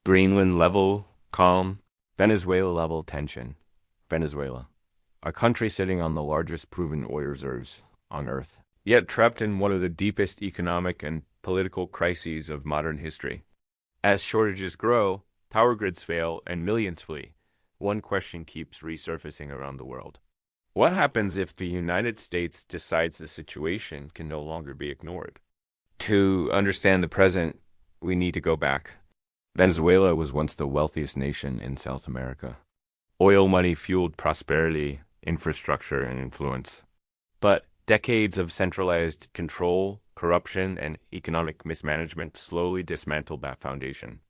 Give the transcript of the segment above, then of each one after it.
Greenland level calm, Venezuela level tension. Venezuela, a country sitting on the largest proven oil reserves on Earth, yet trapped in one of the deepest economic and political crises of modern history. As shortages grow, power grids fail, and millions flee, one question keeps resurfacing around the world. What happens if the United States decides the situation can no longer be ignored? To understand the present, we need to go back. Venezuela was once the wealthiest nation in South America. Oil money fueled prosperity, infrastructure, and influence. But decades of centralized control, corruption, and economic mismanagement slowly dismantled that foundation.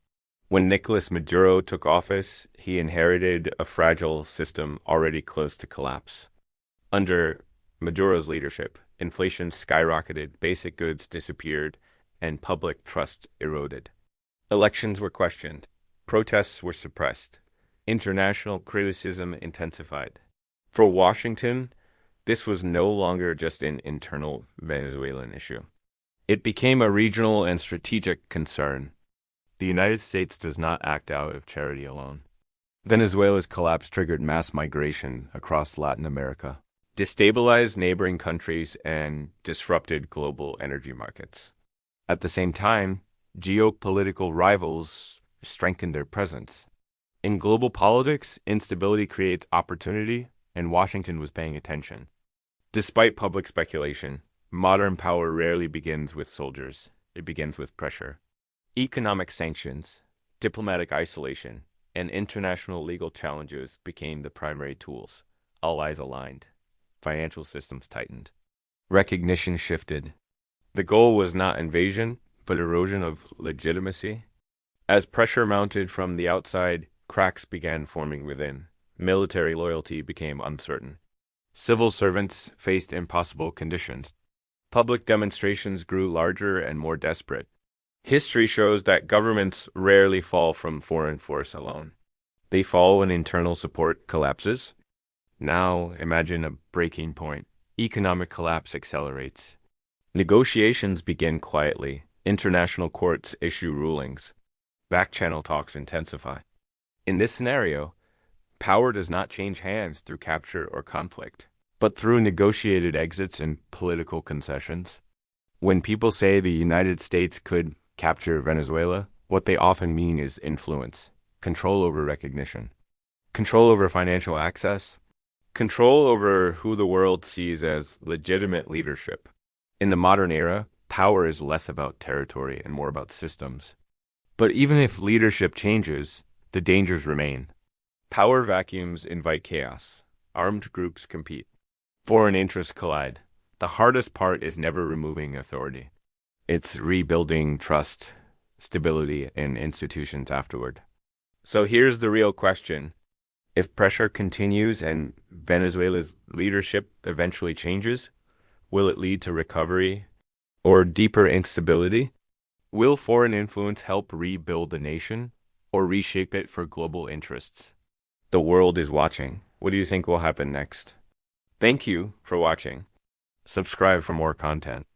When Nicolás Maduro took office, he inherited a fragile system already close to collapse. Under Maduro's leadership, inflation skyrocketed, basic goods disappeared, and public trust eroded. Elections were questioned, protests were suppressed, international criticism intensified. For Washington, this was no longer just an internal Venezuelan issue. It became a regional and strategic concern. The United States does not act out of charity alone. Venezuela's collapse triggered mass migration across Latin America, destabilized neighboring countries, and disrupted global energy markets. At the same time, geopolitical rivals strengthened their presence. In global politics, instability creates opportunity, and Washington was paying attention. Despite public speculation, modern power rarely begins with soldiers. It begins with pressure. Economic sanctions, diplomatic isolation, and international legal challenges became the primary tools. All eyes aligned. Financial systems tightened. Recognition shifted. The goal was not invasion, but erosion of legitimacy. As pressure mounted from the outside, cracks began forming within. Military loyalty became uncertain. Civil servants faced impossible conditions. Public demonstrations grew larger and more desperate. History shows that governments rarely fall from foreign force alone. They fall when internal support collapses. Now, imagine a breaking point. Economic collapse accelerates. Negotiations begin quietly. International courts issue rulings. Back-channel talks intensify. In this scenario, power does not change hands through capture or conflict, but through negotiated exits and political concessions. When people say the United States could capture Venezuela, what they often mean is influence, control over recognition, control over financial access, control over who the world sees as legitimate leadership. In the modern era, power is less about territory and more about systems. But even if leadership changes, the dangers remain. Power vacuums invite chaos. Armed groups compete. Foreign interests collide. The hardest part is never removing authority. It's rebuilding trust, stability, and institutions afterward. So here's the real question. If pressure continues and Venezuela's leadership eventually changes, will it lead to recovery or deeper instability? Will foreign influence help rebuild the nation or reshape it for global interests? The world is watching. What do you think will happen next? Thank you for watching. Subscribe for more content.